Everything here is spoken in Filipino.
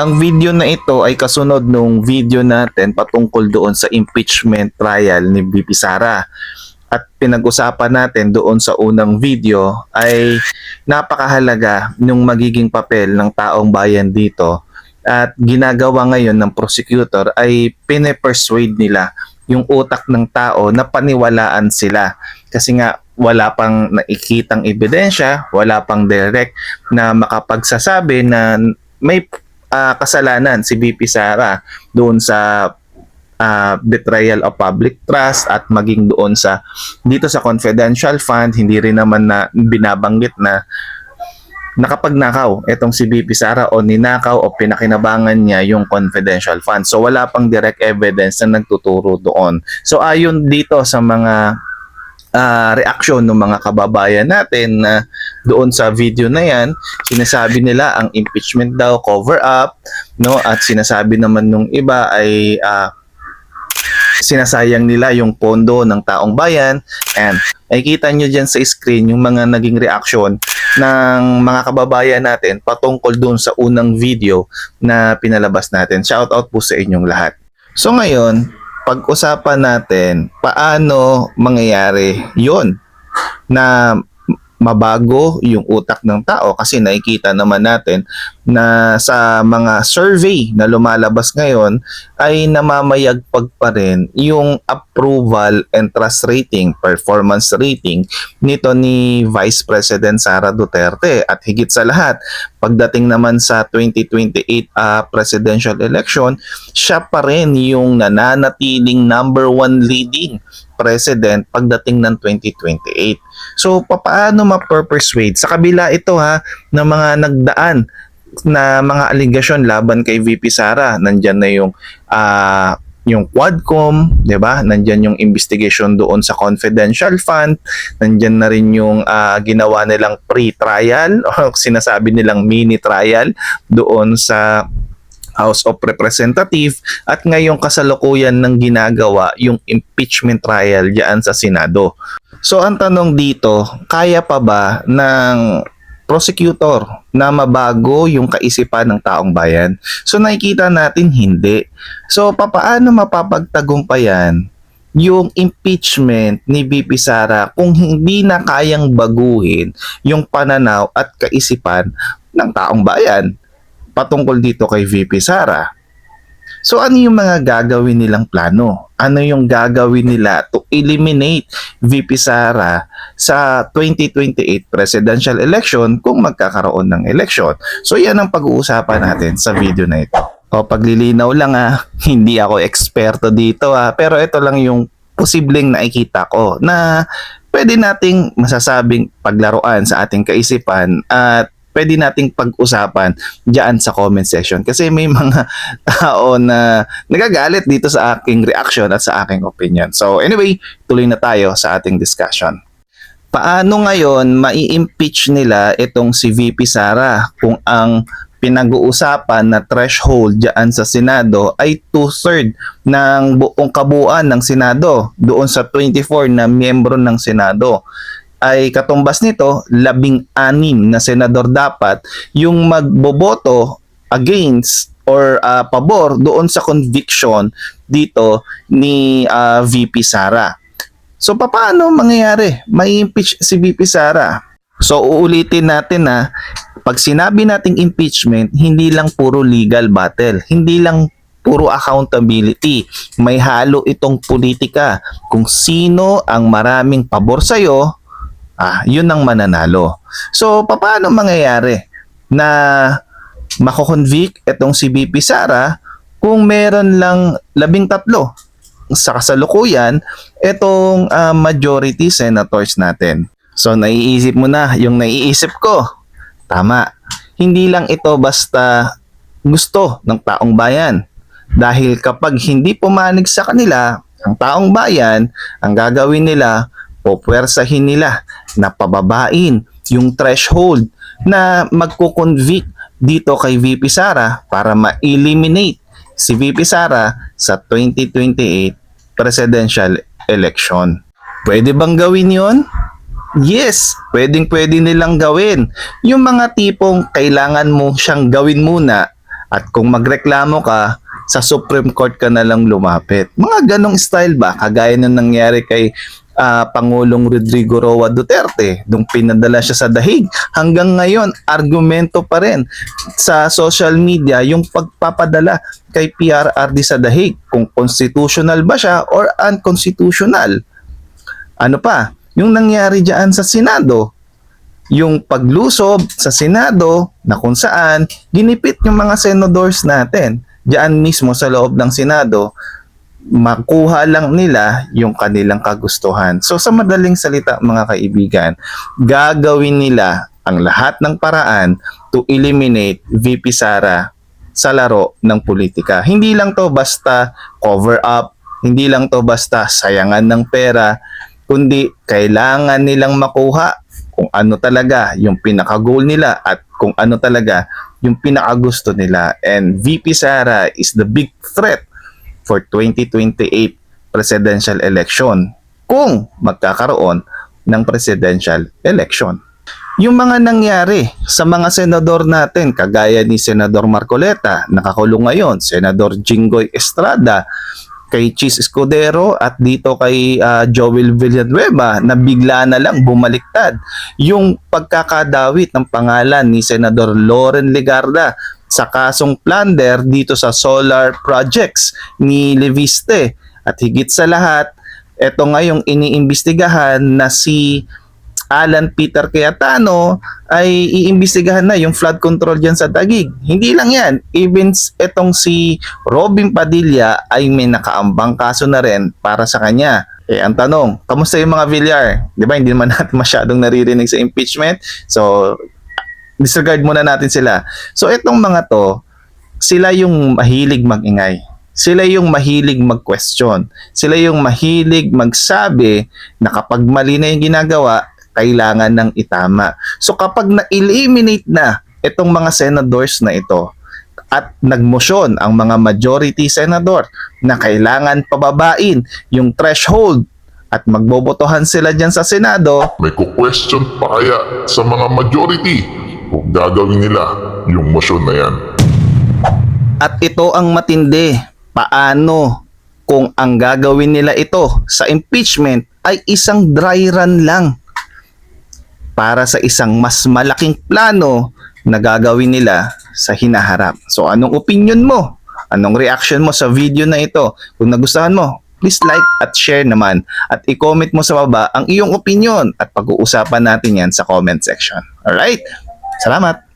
Ang video na ito ay kasunod nung video natin patungkol doon sa impeachment trial ni VP Sara. At pinag-usapan natin doon sa unang video ay napakahalaga nung magiging papel ng taong bayan dito. At ginagawa ngayon ng prosecutor ay pine-persuade nila yung utak ng tao na paniwalaan sila. Kasi nga wala pang nakikitang ebidensya, wala pang direct na makapagsasabi na may kasalanan si VP Sara doon sa betrayal of public trust at maging doon sa dito sa confidential fund. Hindi rin naman na binabanggit na nakapagnakaw itong si VP Sara o ninakaw o pinakinabangan niya yung confidential fund. So wala pang direct evidence na nagtuturo doon. So ayon dito sa mga reaksyon ng mga kababayan natin na doon sa video na yan, sinasabi nila ang impeachment daw cover up, no? At sinasabi naman nung iba ay sinasayang nila yung pondo ng taong bayan. And nakikita nyo dyan sa screen yung mga naging reaksyon ng mga kababayan natin patungkol doon sa unang video na pinalabas natin. Shout out po sa inyong lahat. So ngayon, pag-usapan natin paano mangyayari yon na mabago yung utak ng tao, kasi nakikita naman natin na sa mga survey na lumalabas ngayon ay namamayagpag pa rin yung approval and trust rating, performance rating nito ni Vice President Sara Duterte. At higit sa lahat, pagdating naman sa 2028 presidential election, siya pa rin yung nananatiling number 1 leading president pagdating ng 2028. So paano ma-persuade? Sa kabila ito ng mga nagdaan na mga aligasyon laban kay VP Sara. Nandyan na yung Quadcom, 'di ba? Nandyan yung investigation doon sa confidential fund. Nandyan na rin yung ginawa nilang pre-trial o sinasabi nilang mini trial doon sa House of Representatives, at ngayong kasalukuyan ng ginagawa yung impeachment trial diyan sa Senado. So ang tanong dito, kaya pa ba ng prosecutor na mabago yung kaisipan ng taong bayan? So nakikita natin hindi. So papaano mapapagtagumpayan yung impeachment ni VP Sara kung hindi na kayang baguhin yung pananaw at kaisipan ng taong bayan patungkol dito kay VP Sara? So ano yung mga gagawin nilang plano? Ano yung gagawin nila to eliminate VP Sara sa 2028 presidential election kung magkakaroon ng election? So yan ang pag-uusapan natin sa video na ito. O paglilinaw lang hindi ako eksperto dito pero ito lang yung posibleng nakikita ko na pwede nating masasabing paglaruan sa ating kaisipan at pwede nating pag-usapan diyan sa comment section, kasi may mga tao na nagagalit dito sa aking reaction at sa aking opinion. So anyway, tuloy na tayo sa ating discussion. Paano ngayon mai-impeach nila itong si VP Sara kung ang pinag-uusapan na threshold diyan sa Senado ay 2/3 ng buong kabuuan ng Senado doon sa 24 na miyembro ng Senado? Ay katumbas nito, 16 na senador dapat yung magboboto against or pabor doon sa conviction dito ni VP Sara. So paano mangyayari? May impeach si VP Sara. So uulitin natin pag sinabi nating impeachment, hindi lang puro legal battle, hindi lang puro accountability. May halo itong politika. Kung sino ang maraming pabor sa'yo, yun ang mananalo. So, paano mangyayari na mako-convict itong si VP Sara kung meron lang 13 sa kasalukuyan itong majority senators natin? So, naiisip mo na yung naiisip ko. Tama. Hindi lang ito basta gusto ng taong bayan. Dahil kapag hindi pumanig sa kanila ang taong bayan, ang gagawin nila, pupuwersahin nila na pababain yung threshold na magko-convict dito kay VP Sara para ma-eliminate si VP Sara sa 2028 presidential election. Pwede bang gawin yon? Yes, pwede nilang gawin. Yung mga tipong kailangan mo siyang gawin muna At kung magreklamo ka, sa Supreme Court ka na lang lumapit. Mga ganong style ba? Kagaya nung nangyari kay Pangulong Rodrigo Roa Duterte nung pinadala siya sa dahig. Hanggang ngayon, argumento pa rin sa social media yung pagpapadala kay PRRD sa dahig. Kung constitutional ba siya or unconstitutional. Ano pa? Yung nangyari dyan sa Senado, yung paglusob sa Senado na kung saan ginipit yung mga senadors natin diyan mismo sa loob ng Senado, makuha lang nila yung kanilang kagustuhan. So sa madaling salita mga kaibigan, gagawin nila ang lahat ng paraan to eliminate VP Sara sa laro ng politika. Hindi lang to basta cover up, hindi lang to basta sayangan ng pera, kundi kailangan nilang makuha kung ano talaga yung pinaka-goal nila at kung ano talaga yung pinaka-gusto nila. And VP Sara is the big threat for 2028 presidential election kung magkakaroon ng presidential election. Yung mga nangyari sa mga senador natin, kagaya ni Senador Marcoleta, nakakulong ngayon, Senador Jinggoy Estrada, kay Chis Escudero at dito kay Joel Villanueva na bigla na lang bumaliktad yung pagkakadawit ng pangalan ni Senador Loren Legarda sa kasong plunder dito sa solar projects ni Leviste. At higit sa lahat, ito nga yung iniimbestigahan na si Alan Peter Cayetano ay iimbestigahan na yung flood control dyan sa Taguig. Hindi lang yan, even itong si Robin Padilla ay may nakaambang kaso na rin para sa kanya. Ang tanong, kamusta yung mga Villar? Di ba, hindi naman natin masyadong naririnig sa impeachment. So, disregard muna natin sila. So, itong mga to, sila yung mahilig magingay. Sila yung mahilig mag-question. Sila yung mahilig magsabi na kapag mali na yung ginagawa, kailangan ng itama. So kapag na-eliminate na itong mga senadors na ito at nagmosyon ang mga majority senador na kailangan pababain yung threshold at magbobotohan sila dyan sa Senado, May question pa kaya sa mga majority kung gagawin nila yung motion na yan? at ito ang matindi. Paano kung ang gagawin nila ito sa impeachment ay isang dry run lang para sa isang mas malaking plano na gagawin nila sa hinaharap. So anong opinion mo? Anong reaction mo sa video na ito? Kung nagustuhan mo, please like at share naman. At i-comment mo sa baba ang iyong opinion at pag-uusapan natin yan sa comment section. Alright? Salamat!